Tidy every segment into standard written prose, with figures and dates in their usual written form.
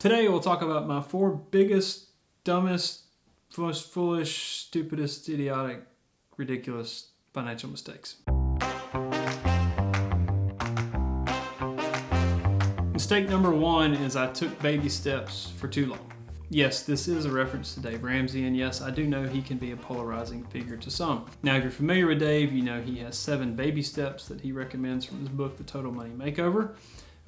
Today we'll talk about my 4 biggest, dumbest, most foolish, stupidest, idiotic, ridiculous financial mistakes. Mistake number 1 is I took baby steps for too long. Yes, this is a reference to Dave Ramsey, and yes, I do know he can be a polarizing figure to some. Now, if you're familiar with Dave, you know he has 7 baby steps that he recommends from his book, The Total Money Makeover.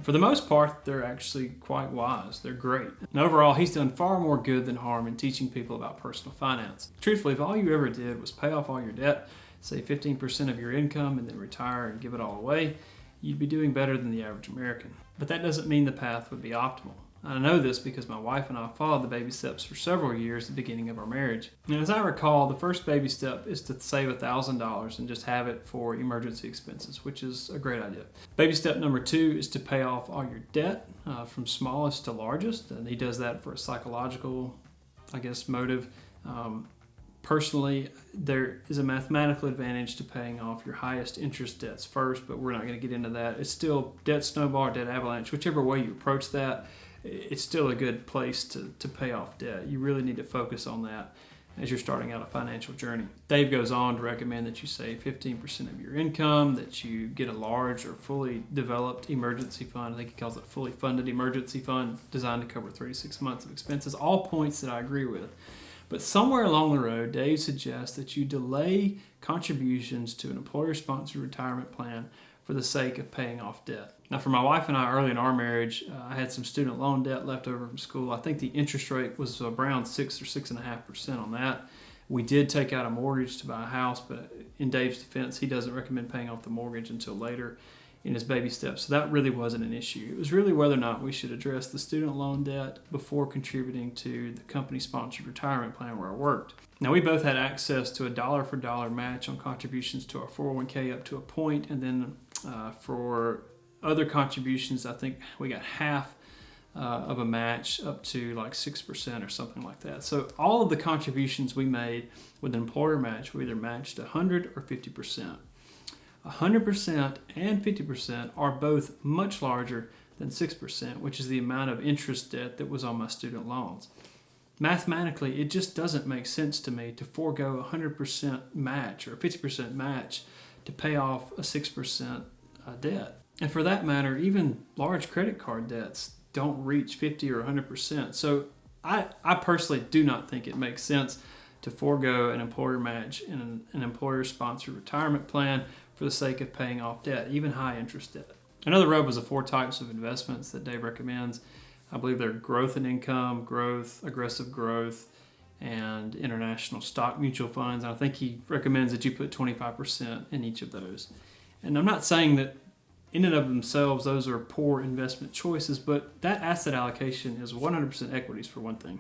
For the most part, they're actually quite wise. They're great. And overall, he's done far more good than harm in teaching people about personal finance. Truthfully, if all you ever did was pay off all your debt, say 15% of your income, and then retire and give it all away, you'd be doing better than the average American. But that doesn't mean the path would be optimal. I know this because my wife and I followed the baby steps for several years at the beginning of our marriage. And as I recall, the first baby step is to save $1,000 and just have it for emergency expenses, which is a great idea. Baby step number 2 is to pay off all your debt from smallest to largest. And he does that for a psychological, motive. Personally, there is a mathematical advantage to paying off your highest interest debts first, but we're not going to get into that. It's still debt snowball, debt avalanche, whichever way you approach that. It's still a good place to pay off debt. You really need to focus on that as you're starting out a financial journey. Dave goes on to recommend that you save 15% of your income, that you get a large or fully developed emergency fund. I think he calls it fully funded emergency fund designed to cover 36 months of expenses. All points that I agree with. But somewhere along the road, Dave suggests that you delay contributions to an employer-sponsored retirement plan for the sake of paying off debt. Now, for my wife and I, early in our marriage, I had some student loan debt left over from school. I think the interest rate was around 6 or 6.5% on that. We did take out a mortgage to buy a house, but in Dave's defense, he doesn't recommend paying off the mortgage until later in his baby steps. So that really wasn't an issue. It was really whether or not we should address the student loan debt before contributing to the company-sponsored retirement plan where I worked. Now, we both had access to a dollar-for-dollar match on contributions to our 401k up to a point, and then for other contributions, I think we got half of a match up to like 6% or something like that. So all of the contributions we made with an employer match, we either matched 100 or 50%. 100% and 50% are both much larger than 6%, which is the amount of interest debt that was on my student loans. Mathematically, it just doesn't make sense to me to forego a 100% match or a 50% match to pay off a 6% debt. And for that matter, even large credit card debts don't reach 50 or 100%. So I personally do not think it makes sense to forego an employer match in an employer-sponsored retirement plan for the sake of paying off debt, even high interest debt. Another rub was the 4 types of investments that Dave recommends. I believe they're growth and income, growth, aggressive growth, and international stock mutual funds. And I think he recommends that you put 25% in each of those. And I'm not saying that in and of themselves those are poor investment choices, but that asset allocation is 100% equities for one thing.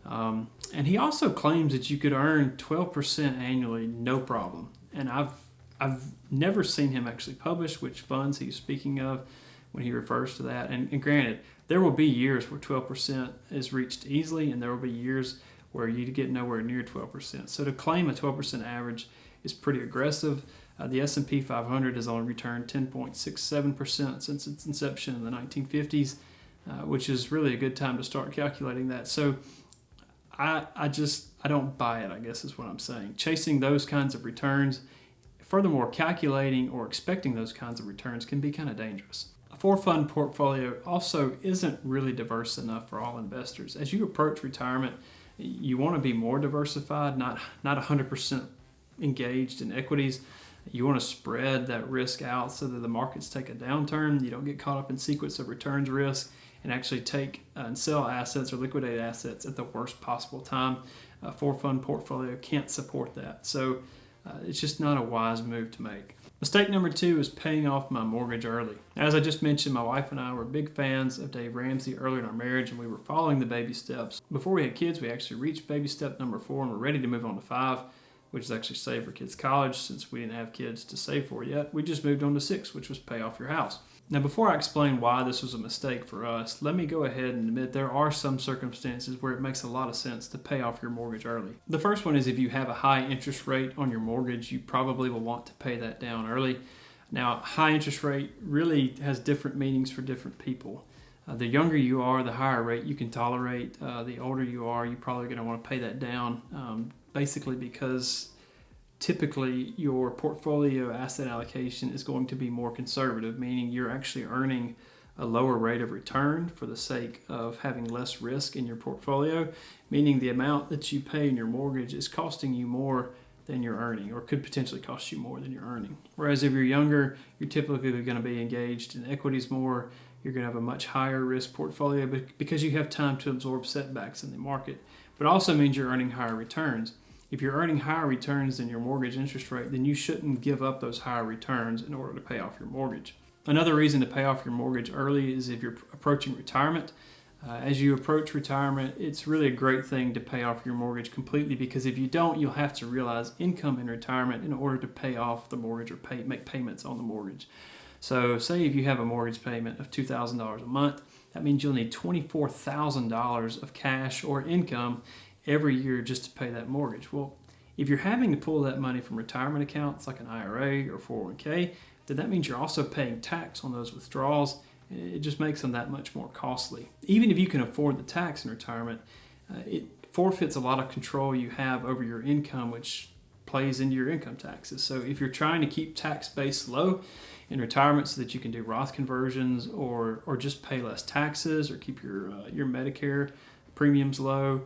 And he also claims that you could earn 12% annually, no problem. And I've never seen him actually publish which funds he's speaking of when he refers to that. And granted, there will be years where 12% is reached easily, and there will be years where you get nowhere near 12%. So to claim a 12% average is pretty aggressive. The S&P 500 has only returned 10.67% since its inception in the 1950s, which is really a good time to start calculating that. So I don't buy it, I guess is what I'm saying. Chasing those kinds of returns, furthermore, calculating or expecting those kinds of returns can be kind of dangerous. A 4-fund portfolio also isn't really diverse enough for all investors. As you approach retirement, you want to be more diversified, not 100% engaged in equities. You want to spread that risk out so that the markets take a downturn. You don't get caught up in sequence of returns risk and actually take and sell assets or liquidate assets at the worst possible time. A 4-fund portfolio can't support that. So it's just not a wise move to make. Mistake number 2 is paying off my mortgage early. As I just mentioned, my wife and I were big fans of Dave Ramsey early in our marriage, and we were following the baby steps. Before we had kids, we actually reached baby step number 4 and we're ready to move on to 5. Which is actually save for kids' college. Since we didn't have kids to save for yet, we just moved on to 6, which was pay off your house. Now, before I explain why this was a mistake for us, let me go ahead and admit there are some circumstances where it makes a lot of sense to pay off your mortgage early. The first one is if you have a high interest rate on your mortgage, you probably will want to pay that down early. Now, high interest rate really has different meanings for different people. The younger you are, the higher rate you can tolerate. The older you are, you're probably going to want to pay that down, basically because typically your portfolio asset allocation is going to be more conservative, meaning you're actually earning a lower rate of return for the sake of having less risk in your portfolio, meaning the amount that you pay in your mortgage is costing you more than you're earning, or could potentially cost you more than you're earning. Whereas if you're younger, you're typically going to be engaged in equities more. You're going to have a much higher risk portfolio because you have time to absorb setbacks in the market. But it also means you're earning higher returns. If you're earning higher returns than your mortgage interest rate, then you shouldn't give up those higher returns in order to pay off your mortgage. Another reason to pay off your mortgage early is if you're approaching retirement. As you approach retirement, it's really a great thing to pay off your mortgage completely, because if you don't, you'll have to realize income in retirement in order to pay off the mortgage or make payments on the mortgage. So say if you have a mortgage payment of $2,000 a month, that means you'll need $24,000 of cash or income every year just to pay that mortgage. Well, if you're having to pull that money from retirement accounts like an IRA or 401k, then that means you're also paying tax on those withdrawals. It just makes them that much more costly. Even if you can afford the tax in retirement, it forfeits a lot of control you have over your income, which plays into your income taxes. So if you're trying to keep tax base low in retirement so that you can do Roth conversions or just pay less taxes or keep your Medicare premiums low,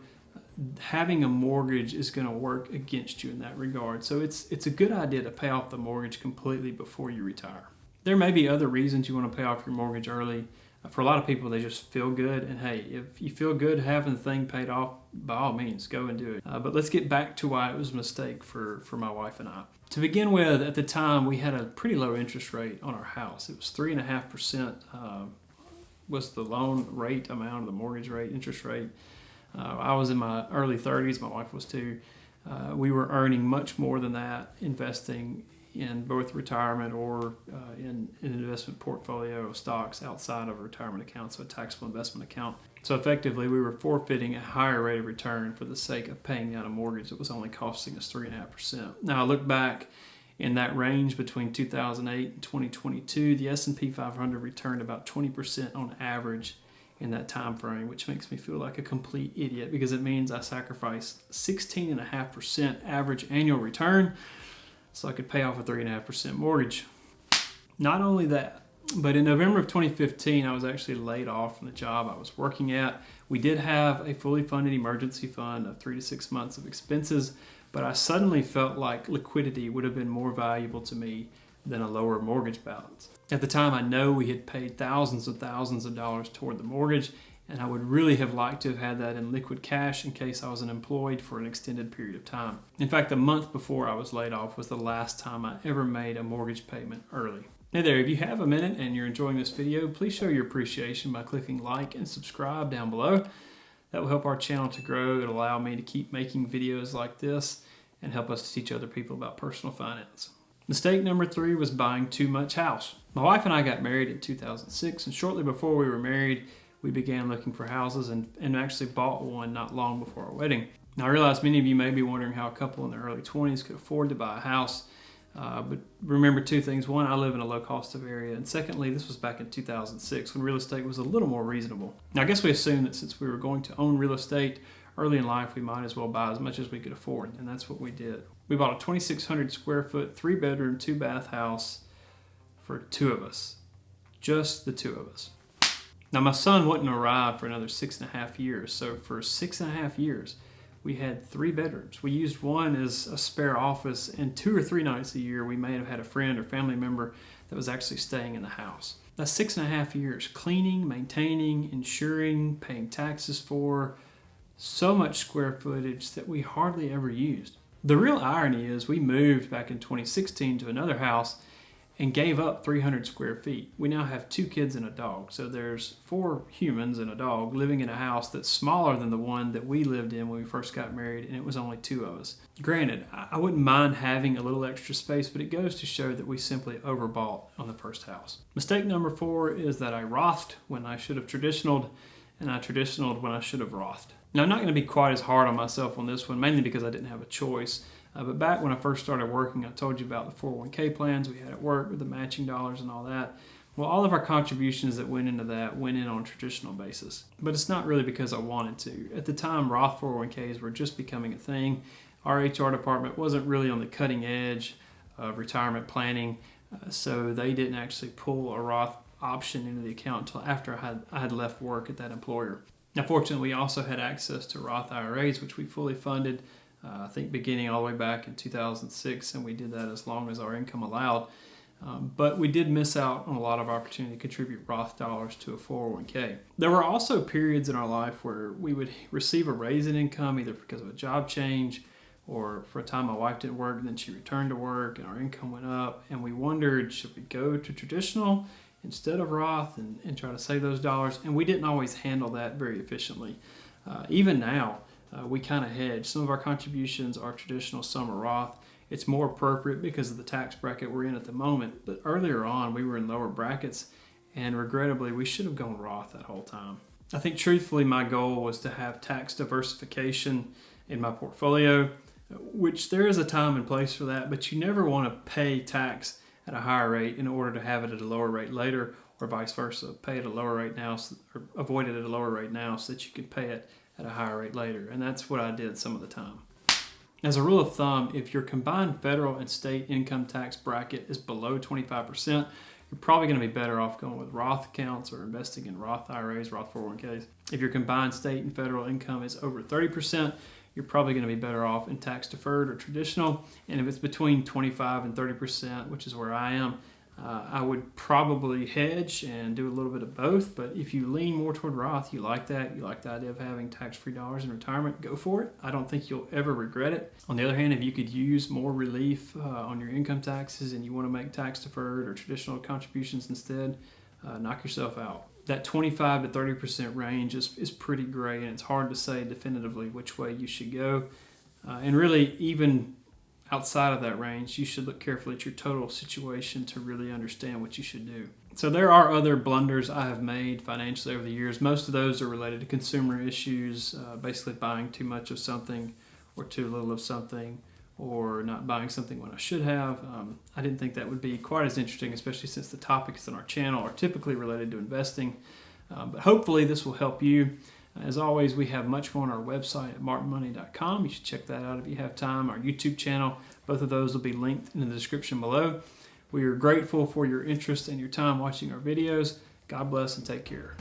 having a mortgage is going to work against you in that regard. So it's a good idea to pay off the mortgage completely before you retire. There may be other reasons you want to pay off your mortgage early. For a lot of people, they just feel good. And hey, if you feel good having the thing paid off, by all means, go and do it. But let's get back to why it was a mistake for my wife and I. To begin with, at the time, we had a pretty low interest rate on our house. It was 3.5% was the loan rate amount of the mortgage rate, interest rate. I was in my early 30s. My wife was too. We were earning much more than that, investing in both retirement or in an investment portfolio of stocks outside of a retirement account, so a taxable investment account. So effectively, we were forfeiting a higher rate of return for the sake of paying down a mortgage that was only costing us 3.5%. Now, I look back in that range between 2008 and 2022, the S&P 500 returned about 20% on average in that time frame, which makes me feel like a complete idiot because it means I sacrificed 16.5% average annual return so I could pay off a 3.5% mortgage. Not only that, but in November of 2015, I was actually laid off from the job I was working at. We did have a fully funded emergency fund of 3 to 6 months of expenses, but I suddenly felt like liquidity would have been more valuable to me than a lower mortgage balance. At the time, I know we had paid thousands of dollars toward the mortgage, and I would really have liked to have had that in liquid cash in case I was unemployed for an extended period of time. In fact, the month before I was laid off was the last time I ever made a mortgage payment early. Hey there, if you have a minute and you're enjoying this video, please show your appreciation by clicking like and subscribe down below. That will help our channel to grow. It'll allow me to keep making videos like this and help us to teach other people about personal finance. Mistake number 3 was buying too much house. My wife and I got married in 2006, and shortly before we were married, we began looking for houses and actually bought one not long before our wedding. Now, I realize many of you may be wondering how a couple in their early 20s could afford to buy a house. But remember 2 things. One, I live in a low cost of area. And secondly, this was back in 2006 when real estate was a little more reasonable. Now, I guess we assumed that since we were going to own real estate early in life, we might as well buy as much as we could afford. And that's what we did. We bought a 2,600 square foot, 3-bedroom, 2-bath house for 2 of us. Just the 2 of us. Now, my son wouldn't arrive for another 6.5 years. So for 6.5 years, we had 3 bedrooms. We used one as a spare office, and 2 or 3 nights a year, we may have had a friend or family member that was actually staying in the house. That's 6.5 years cleaning, maintaining, insuring, paying taxes for, so much square footage that we hardly ever used. The real irony is we moved back in 2016 to another house and gave up 300 square feet. We now have 2 kids and a dog. So there's 4 humans and a dog living in a house that's smaller than the one that we lived in when we first got married, and it was only 2 of us. Granted, I wouldn't mind having a little extra space, but it goes to show that we simply overbought on the first house. Mistake number 4 is that I Rothed when I should have traditionaled, and I traditionaled when I should have Rothed. Now, I'm not going to be quite as hard on myself on this one, mainly because I didn't have a choice. But back when I first started working, I told you about the 401k plans we had at work with the matching dollars and all that. Well, all of our contributions that went into that went in on a traditional basis. But it's not really because I wanted to. At the time, Roth 401ks were just becoming a thing. Our HR department wasn't really on the cutting edge of retirement planning, so they didn't actually pull a Roth option into the account until after I had left work at that employer. Now, fortunately, we also had access to Roth IRAs, which we fully funded, I think beginning all the way back in 2006, and we did that as long as our income allowed. But we did miss out on a lot of opportunity to contribute Roth dollars to a 401k. There were also periods in our life where we would receive a raise in income, either because of a job change or for a time my wife didn't work and then she returned to work and our income went up, and we wondered, should we go to traditional instead of Roth and try to save those dollars? And we didn't always handle that very efficiently. Even now, we kind of hedge. Some of our contributions are traditional, some are Roth. It's more appropriate because of the tax bracket we're in at the moment. But earlier on, we were in lower brackets, and regrettably, we should have gone Roth that whole time. I think truthfully, my goal was to have tax diversification in my portfolio, which there is a time and place for that, but you never want to pay tax at a higher rate in order to have it at a lower rate later, or vice versa. Pay at a lower rate now, or avoid it at a lower rate now so that you can pay it at a higher rate later. And that's what I did some of the time. As a rule of thumb, if your combined federal and state income tax bracket is below 25%, you're probably going to be better off going with Roth accounts or investing in Roth IRAs, Roth 401ks. If your combined state and federal income is over 30%, you're probably going to be better off in tax deferred or traditional. And if it's between 25 and 30%, which is where I am, I would probably hedge and do a little bit of both. But if you lean more toward Roth, you like that, you like the idea of having tax-free dollars in retirement, go for it. I don't think you'll ever regret it. On the other hand, if you could use more relief on your income taxes and you want to make tax deferred or traditional contributions instead, knock yourself out. That 25 to 30% range is pretty gray, and it's hard to say definitively which way you should go. And really, even outside of that range, you should look carefully at your total situation to really understand what you should do. So there are other blunders I have made financially over the years. Most of those are related to consumer issues, basically buying too much of something or too little of something, or not buying something when I should have. I didn't think that would be quite as interesting, especially since the topics on our channel are typically related to investing. But hopefully this will help you. As always, we have much more on our website at martinmoney.com. You should check that out if you have time. Our YouTube channel, both of those will be linked in the description below. We are grateful for your interest and your time watching our videos. God bless and take care.